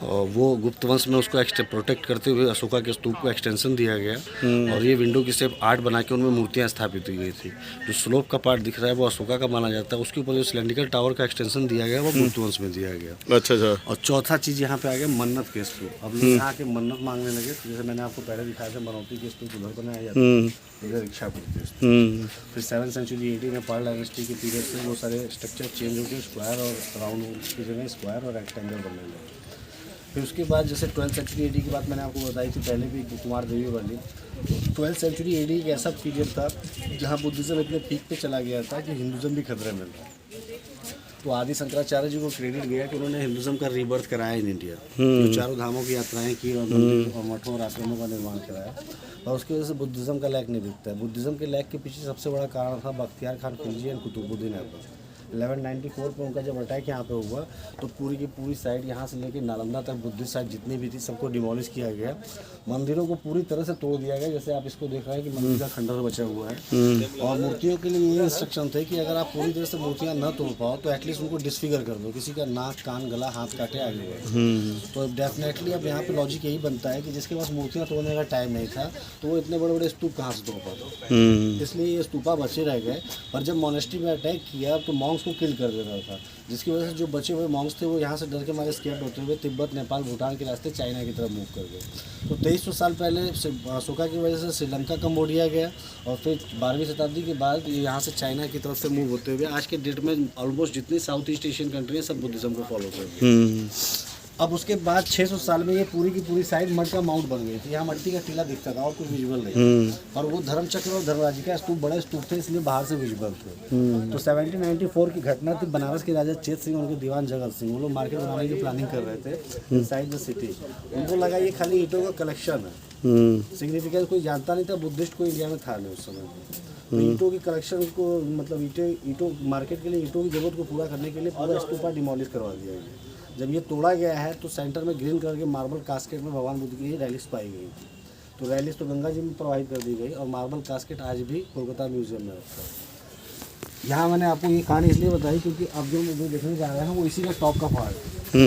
और वो गुप्त वंश में उसको प्रोटेक्ट करते हुए अशोका के स्तूप को एक्सटेंशन दिया गया और ये विंडो की शेप 8 बना के उनमें मूर्तियाँ स्थापित हुई गई थी। जो स्लोप का पार्ट दिख रहा है वो अशोका का माना जाता है, उसके ऊपर जो सिलेंड्रिकल टावर का एक्सटेंशन दिया गया वो गुप्त वंश में दिया गया। अच्छा अच्छा। और चौथा चीज़ यहाँ पे आ गया मन्नत के स्तूप। अब लोग यहाँ के मन्नत मांगने लगे, तो जैसे मैंने आपको पहले दिखाया था बनौती के स्तूप उधर बनाया जाता है, इधर इच्छापुर के स्तूप। फिर 7th सेंचुरी AD में पाल डायनेस्टी के पीरियड से वो सारे स्ट्रक्चर चेंज होकर स्क्वायर और राउंड की जगह स्क्वायर और रेक्टेंगल बनने लगे। फिर उसके बाद जैसे 12th सेंचुरी AD की बात मैंने आपको बताई थी पहले भी, कुमार देवी वाली। 12th सेंचुरी AD एक ऐसा पीरियड था जहाँ बुद्धिज़्म इतने पीक पे चला गया था कि हिंदुज़म भी खतरे में था। तो आदि शंकराचार्य जी को क्रेडिट गया कि उन्होंने हिंदुज़म का रीबर्थ कराया इन इंडिया। जो चारों धामों की यात्राएं की और मंदिर और मठों और आश्रमों का निर्माण कराया, और उसकी वजह से बुद्धिज़्म का लैक नहीं दिखता है। बुद्धिज़्म के लैक के पीछे सबसे बड़ा कारण था बख्तियार खान खिलजी एंड कुतुबुद्दीन ऐबक। 1194 पे उनका जब अटैक यहाँ पे हुआ तो पूरी की पूरी साइड यहाँ से लेकर नालंदा तक बुद्धिस्ट साइड जितनी भी थी सबको डिमोलिश किया गया। मंदिरों को पूरी तरह से तोड़ दिया गया, जैसे आप इसको देख रहे हैं कि मंदिर का खंडर बचा हुआ है। और मूर्तियों के लिए ये इंस्ट्रक्शन थे कि अगर आप पूरी तरह से मूर्तियाँ न तोड़ पाओ तो एटलीस्ट उनको डिसफिगर कर दो, किसी का नाक कान गला हाथ काटे आगे बढ़े। तो डेफिनेटली अब यहाँ पे लॉजिक यही बनता है कि जिसके पास मूर्तियाँ तोड़ने का टाइम नहीं था तो वो इतने बड़े बड़े स्तूप कहाँ से तोड़ पाता। इसलिए ये स्तूपा बचे रह गए। पर जब मोनेस्ट्री में अटैक किया तो मॉन्क्स को किल कर देता था, जिसकी वजह से जो बचे हुए मॉन्क्स थे वो यहाँ से डर के मारे स्केप होते हुए तिब्बत, नेपाल, भूटान के रास्ते चाइना की तरफ मूव कर गए। तो 2300 साल पहले अशोका की वजह से श्रीलंका कंबोडिया गया और फिर 12वीं शताब्दी के बाद ये यहाँ से चाइना की तरफ से मूव होते हुए आज के डेट में ऑलमोस्ट जितनी साउथ ईस्ट एशियन कंट्री है सब बुद्धिज्म को फॉलो कर रही है। अब उसके बाद 600 साल में ये पूरी की पूरी साइड मड का माउंट बन गई थी। यहाँ मट्टी का टीला दिखता था और कुछ विजुअल नहीं। और वो धर्मचक्र और धर्मराजी का स्तूप बड़े स्तूप थे, इसलिए बाहर से विजुअल थे। तो 1794 की घटना थी, बनारस के राजा चेत सिंह और उनके दीवान जगत सिंह, वो लोग मार्केट बनाने की प्लानिंग कर रहे थे इनसाइड द सिटी। उनको लगा ये खाली ईंटों का कलेक्शन है, सिग्निफिकेंस कोई जानता नहीं था, बुद्धिस्ट कोई इंडिया में था नहीं उस समय। तो ईंटों की कलेक्शन को मतलब ईंटों मार्केट के लिए ईंटों की जरूरत को पूरा करने के लिए पूरा स्तूपा डिमोलिश करवा दिया गया। जब ये तोड़ा गया है तो सेंटर में ग्रीन कलर के मार्बल कास्केट में भगवान बुद्ध की रैलिस पाई गई थी। तो रैलिस तो गंगा जी में प्रोवाइड कर दी गई और मार्बल कास्केट आज भी कोलकाता म्यूजियम में रखा है। यहाँ मैंने आपको ये कहानी इसलिए बताई क्योंकि अब जो मुझे देखने जा रहे हैं वो इसी का टॉप का पार्ट है।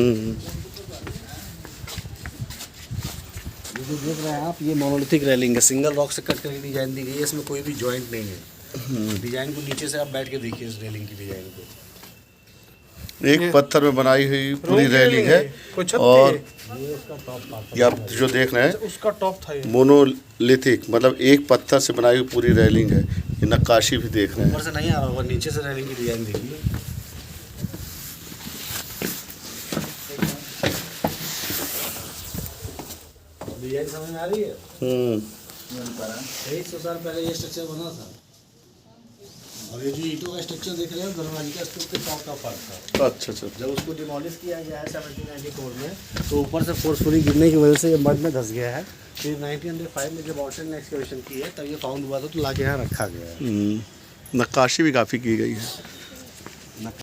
ये जो देख रहे हैं आप, ये मोनोलिथिक रेलिंग है, सिंगल रॉक से कट करके डिजाइन दी गई है, इसमें कोई भी जॉइंट नहीं है। डिजाइन को नीचे से आप बैठ के देखिए इस रेलिंग की डिजाइन को। एक पत्थर में बनाई हुई पूरी रेलिंग है और ये आप जो देख रहे हैं उसका टॉप था, मोनोलिथिक मतलब एक पत्थर से बनाई हुई पूरी रेलिंग है। ये नक्काशी भी देख रहे हैं। ऊपर से नहीं आ रहा होगा, नीचे से रेलिंग की डिजाइन देखिए। डिजाइन समझ में आ रही है? 2300 साल पहले ये स्ट्रक्चर बना था। और ये जो ईंटों का स्ट्रक्चर देख रहे हैं धर्मराजी का स्तूप के टॉप का पार्ट था। अच्छा अच्छा। जब उसको डिमोलिश किया गया है 1794 में तो ऊपर से फोर्सफुली गिरने की वजह से ये मड में धंस गया है। फिर 1905 में जब ऑर्टन ने एक्सकवेशन की है तब ये फाउंड हुआ था तो लाके यहाँ रखा गया है। नक्काशी भी काफ़ी की गई है।